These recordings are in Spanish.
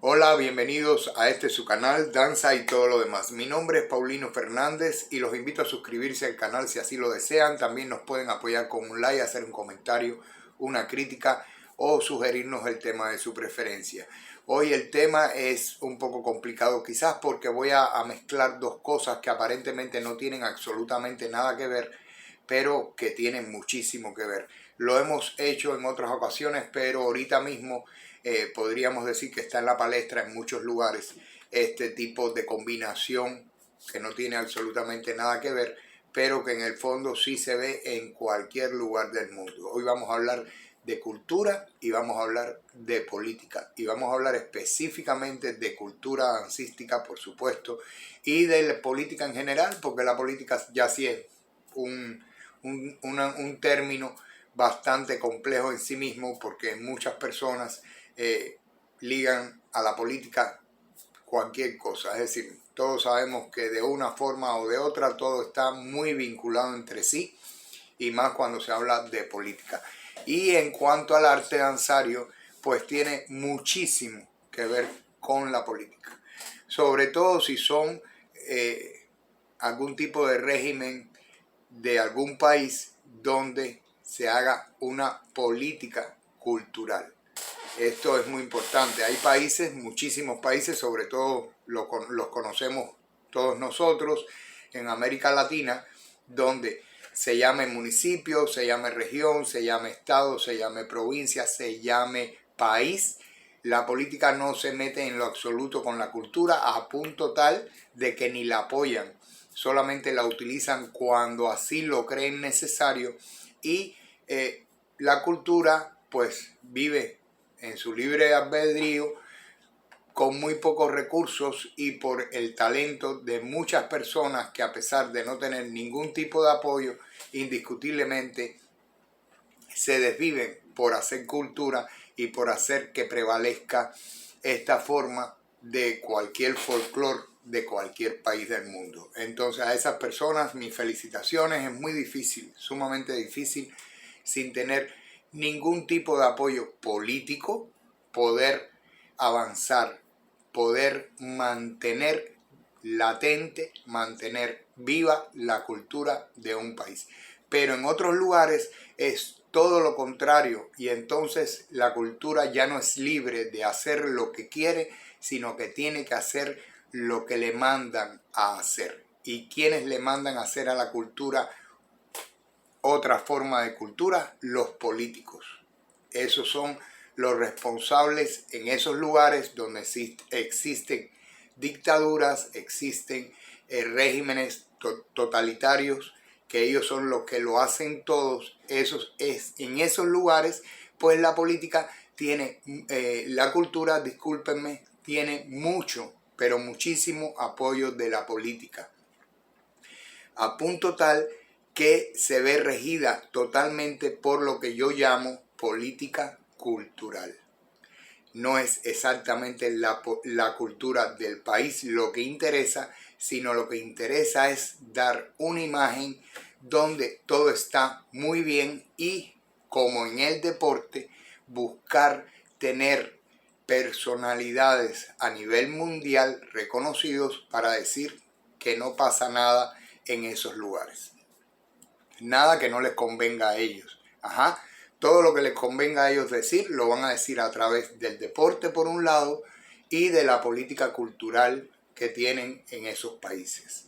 Hola, bienvenidos a este su canal, Danza y todo lo demás. Mi nombre es Paulino Fernández y los invito a suscribirse al canal si así lo desean. También nos pueden apoyar con un like, hacer un comentario, una crítica o sugerirnos el tema de su preferencia. Hoy el tema es un poco complicado quizás porque voy a mezclar dos cosas que aparentemente no tienen absolutamente nada que ver, pero que tienen muchísimo que ver. Lo hemos hecho en otras ocasiones, pero ahorita mismo podríamos decir que está en la palestra en muchos lugares este tipo de combinación que no tiene absolutamente nada que ver, pero que en el fondo sí se ve en cualquier lugar del mundo. Hoy vamos a hablar de cultura y vamos a hablar de política y vamos a hablar específicamente de cultura dancística, por supuesto, y de la política en general, porque la política ya sí es un término bastante complejo en sí mismo, porque muchas personas ligan a la política cualquier cosa. Es decir, todos sabemos que de una forma o de otra todo está muy vinculado entre sí, y más cuando se habla de política. Y en cuanto al arte danzario, pues tiene muchísimo que ver con la política, sobre todo si son algún tipo de régimen de algún país donde se haga una política cultural. Esto es muy importante. Hay países, muchísimos países, sobre todo los conocemos todos nosotros en América Latina, donde se llame municipio, se llame región, se llame estado, se llame provincia, se llame país. La política no se mete en lo absoluto con la cultura, a punto tal de que ni la apoyan, solamente la utilizan cuando así lo creen necesario, y la cultura pues vive en su libre albedrío con muy pocos recursos y por el talento de muchas personas que, a pesar de no tener ningún tipo de apoyo, indiscutiblemente se desviven por hacer cultura y por hacer que prevalezca esta forma de cualquier folclore de cualquier país del mundo. Entonces, a esas personas mis felicitaciones. Es muy difícil, sumamente difícil, sin tener ningún tipo de apoyo político, poder avanzar, poder mantener latente, mantener viva la cultura de un país. Pero en otros lugares es todo lo contrario, y entonces la cultura ya no es libre de hacer lo que quiere, sino que tiene que hacer lo que le mandan a hacer. ¿Y quiénes le mandan a hacer a la cultura otra forma de cultura? Los políticos. Esos son los responsables en esos lugares donde existen dictaduras, existen regímenes totalitarios, que ellos son los que lo hacen todos. En esos lugares, pues la política tiene, la cultura, discúlpenme, tiene mucho, pero muchísimo apoyo de la política, a punto tal que se ve regida totalmente por lo que yo llamo política cultural. No es exactamente la cultura del país lo que interesa, sino lo que interesa es dar una imagen donde todo está muy bien, y, como en el deporte, buscar tener personalidades a nivel mundial reconocidos para decir que no pasa nada en esos lugares. Nada que no les convenga a ellos. Todo lo que les convenga a ellos decir, lo van a decir a través del deporte por un lado y de la política cultural que tienen en esos países.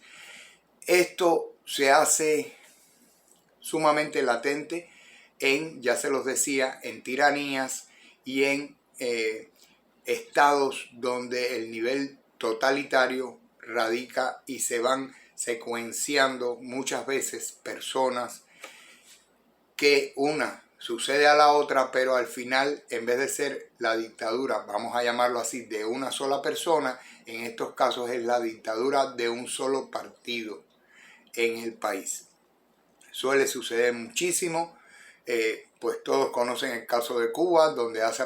Esto se hace sumamente latente en, ya se los decía, en tiranías y en estados donde el nivel totalitario radica, y se van secuenciando muchas veces personas que una sucede a la otra, pero al final, en vez de ser la dictadura, vamos a llamarlo así, de una sola persona, en estos casos es la dictadura de un solo partido en el país. Suele suceder muchísimo, pues todos conocen el caso de Cuba, donde hace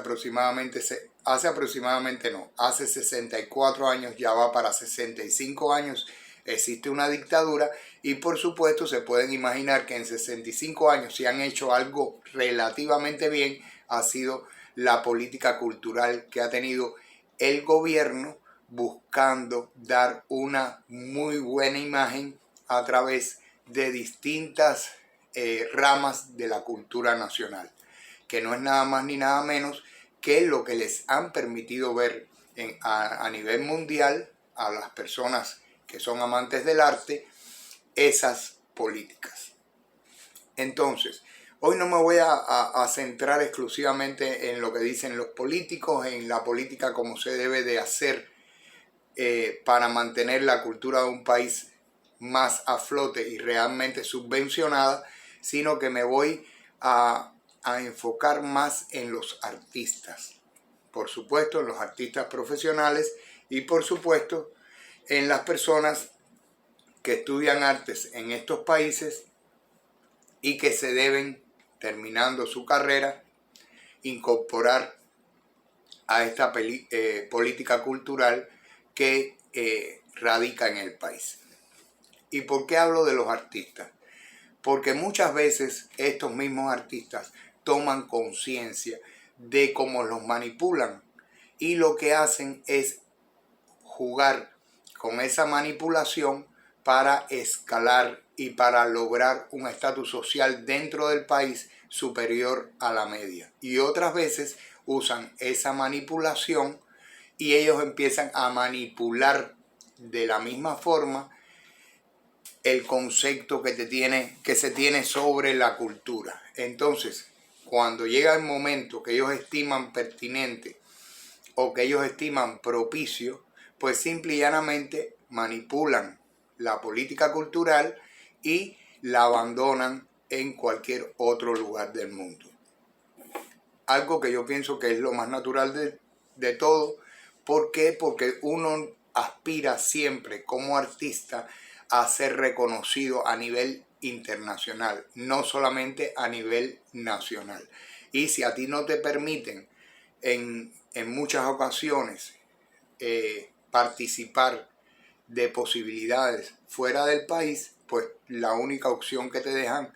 64 años, ya va para 65 años, existe una dictadura, y por supuesto se pueden imaginar que en 65 años, si han hecho algo relativamente bien, ha sido la política cultural que ha tenido el gobierno buscando dar una muy buena imagen a través de distintas ramas de la cultura nacional, que no es nada más ni nada menos que lo que les han permitido ver a nivel mundial a las personas que son amantes del arte, esas políticas. Entonces, hoy no me voy a centrar exclusivamente en lo que dicen los políticos, en la política como se debe de hacer para mantener la cultura de un país más a flote y realmente subvencionada, sino que me voy a enfocar más en los artistas. Por supuesto, en los artistas profesionales y por supuesto en las personas que estudian artes en estos países y que se deben, terminando su carrera, incorporar a esta política cultural que radica en el país. ¿Y por qué hablo de los artistas? Porque muchas veces estos mismos artistas toman conciencia de cómo los manipulan y lo que hacen es jugar con esa manipulación para escalar y para lograr un estatus social dentro del país superior a la media. Y otras veces usan esa manipulación y ellos empiezan a manipular de la misma forma el concepto que se tiene sobre la cultura. Entonces, cuando llega el momento que ellos estiman pertinente o que ellos estiman propicio, pues simple y llanamente manipulan la política cultural y la abandonan en cualquier otro lugar del mundo. Algo que yo pienso que es lo más natural de todo. ¿Por qué? Porque uno aspira siempre como artista a ser reconocido a nivel internacional, no solamente a nivel nacional. Y si a ti no te permiten en muchas ocasiones participar de posibilidades fuera del país, pues la única opción que te dejan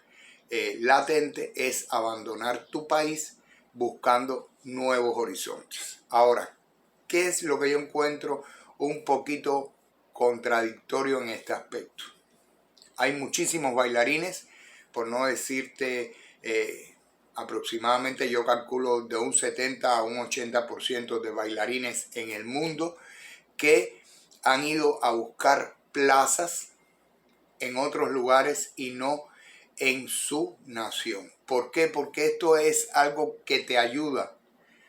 latente es abandonar tu país buscando nuevos horizontes. Ahora, ¿qué es lo que yo encuentro un poquito contradictorio en este aspecto? Hay muchísimos bailarines, por no decirte aproximadamente, yo calculo de un 70 a un 80% de bailarines en el mundo que han ido a buscar plazas en otros lugares y no en su nación. ¿Por qué? Porque esto es algo que te ayuda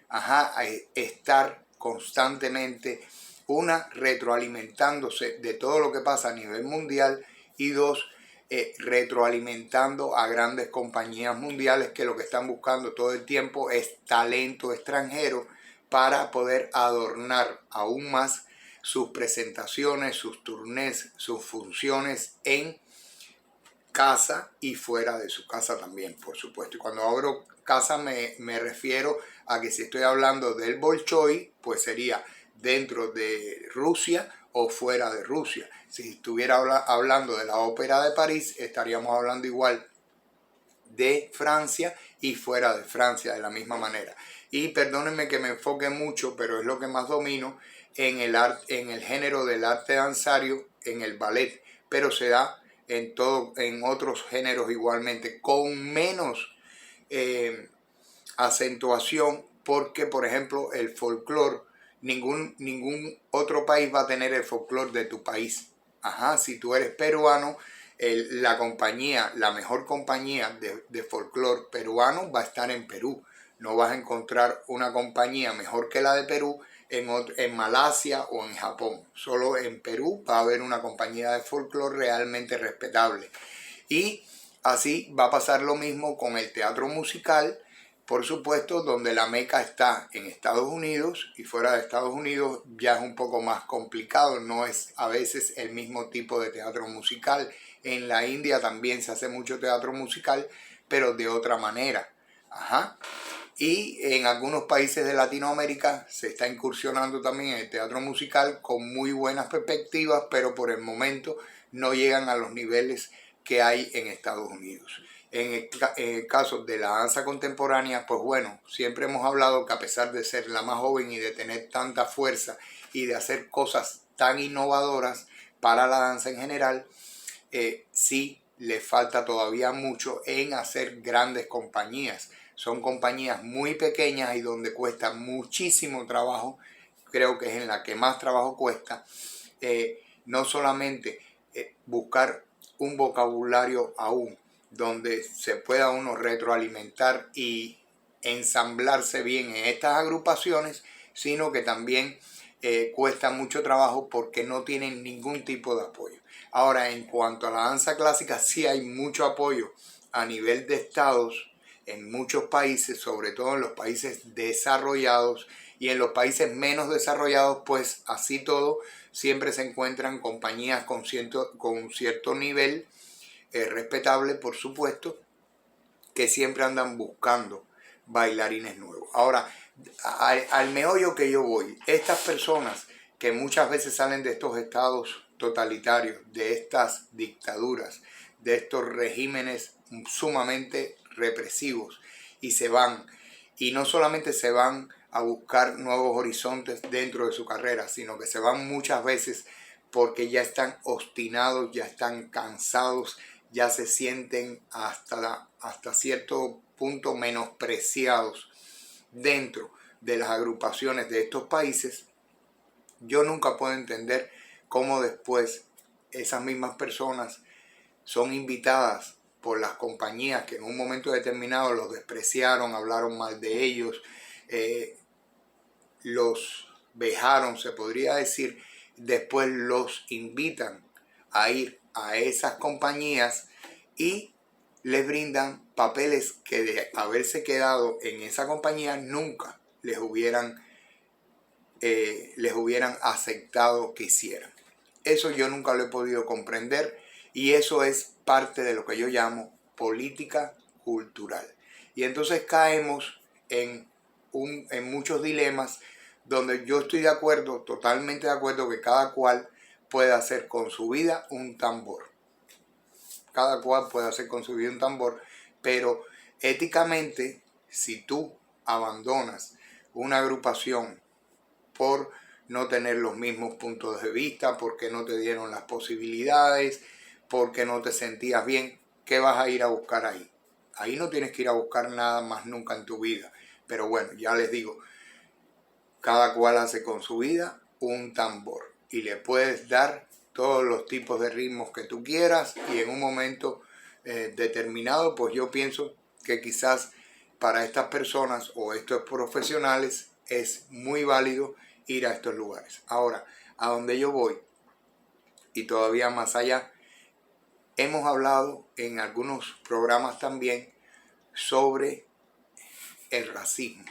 a estar constantemente, una, retroalimentándose de todo lo que pasa a nivel mundial y dos, retroalimentando a grandes compañías mundiales que lo que están buscando todo el tiempo es talento extranjero para poder adornar aún más sus presentaciones, sus turnés, sus funciones en casa y fuera de su casa también, por supuesto. Y cuando hablo casa me refiero a que si estoy hablando del Bolshoi, pues sería dentro de Rusia o fuera de Rusia. Si estuviera hablando de la Ópera de París, estaríamos hablando igual de Francia y fuera de Francia de la misma manera. Y perdónenme que me enfoque mucho, pero es lo que más domino en el género del arte danzario, en el ballet, pero se da en otros géneros igualmente, con menos acentuación, porque por ejemplo el folclore, ningún otro país va a tener el folclore de tu país. Si tú eres peruano, la mejor compañía de folclore peruano va a estar en Perú. No vas a encontrar una compañía mejor que la de Perú en Malasia o en Japón. Solo en Perú va a haber una compañía de folclore realmente respetable. Y así va a pasar lo mismo con el teatro musical, por supuesto, donde la meca está en Estados Unidos, y fuera de Estados Unidos ya es un poco más complicado, no es a veces el mismo tipo de teatro musical. En la India también se hace mucho teatro musical, pero de otra manera. Y en algunos países de Latinoamérica se está incursionando también en el teatro musical con muy buenas perspectivas, pero por el momento no llegan a los niveles que hay en Estados Unidos. En el caso de la danza contemporánea, pues bueno, siempre hemos hablado que a pesar de ser la más joven y de tener tanta fuerza y de hacer cosas tan innovadoras para la danza en general, sí le falta todavía mucho en hacer grandes compañías. Son compañías muy pequeñas y donde cuesta muchísimo trabajo, creo que es en la que más trabajo cuesta, no solamente buscar un vocabulario aún donde se pueda uno retroalimentar y ensamblarse bien en estas agrupaciones, sino que también cuesta mucho trabajo porque no tienen ningún tipo de apoyo. Ahora, en cuanto a la danza clásica, sí hay mucho apoyo a nivel de estados en muchos países, sobre todo en los países desarrollados, y en los países menos desarrollados, pues así todo, siempre se encuentran compañías con cierto nivel respetable, por supuesto, que siempre andan buscando bailarines nuevos. Ahora, al meollo que yo voy, estas personas que muchas veces salen de estos estados totalitarios, de estas dictaduras, de estos regímenes sumamente represivos, y se van, y no solamente se van a buscar nuevos horizontes dentro de su carrera, sino que se van muchas veces porque ya están obstinados, ya están cansados, ya se sienten hasta cierto punto menospreciados dentro de las agrupaciones de estos países. Yo nunca puedo entender cómo después esas mismas personas son invitadas por las compañías que en un momento determinado los despreciaron, hablaron mal de ellos, los vejaron, se podría decir, después los invitan a ir a esas compañías y les brindan papeles que de haberse quedado en esa compañía nunca les hubieran aceptado que hicieran. Eso yo nunca lo he podido comprender y eso es parte de lo que yo llamo política cultural. Y entonces caemos en muchos dilemas donde yo estoy de acuerdo, totalmente de acuerdo, que cada cual puede hacer con su vida un tambor. Cada cual puede hacer con su vida un tambor, pero éticamente, si tú abandonas una agrupación por no tener los mismos puntos de vista, porque no te dieron las posibilidades, porque no te sentías bien, ¿qué vas a ir a buscar ahí? Ahí no tienes que ir a buscar nada más nunca en tu vida. Pero bueno, ya les digo, cada cual hace con su vida un tambor y le puedes dar todos los tipos de ritmos que tú quieras y en un momento determinado, pues yo pienso que quizás para estas personas o estos profesionales es muy válido ir a estos lugares. Ahora, a donde yo voy y todavía más allá, hemos hablado en algunos programas también sobre el racismo.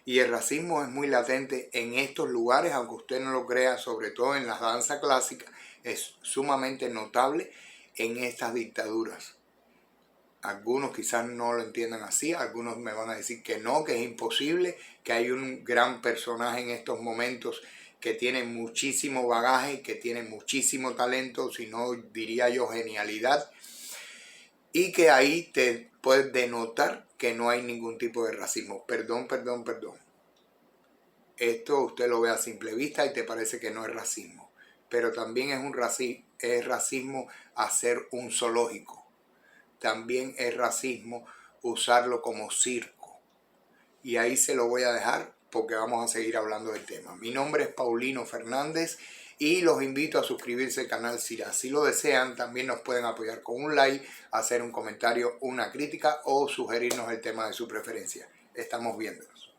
Y el racismo es muy latente en estos lugares, aunque usted no lo crea, sobre todo en la danza clásica, es sumamente notable en estas dictaduras. Algunos quizás no lo entiendan así, algunos me van a decir que no, que es imposible, que hay un gran personaje en estos momentos que tiene muchísimo bagaje, que tiene muchísimo talento, si no diría yo genialidad, y que ahí te puedes denotar que no hay ningún tipo de racismo. Perdón. Esto usted lo ve a simple vista y te parece que no es racismo, pero también es racismo hacer un zoológico. También es racismo usarlo como circo. Y ahí se lo voy a dejar porque vamos a seguir hablando del tema. Mi nombre es Paulino Fernández y los invito a suscribirse al canal si así lo desean. También nos pueden apoyar con un like, hacer un comentario, una crítica o sugerirnos el tema de su preferencia. Estamos viéndonos.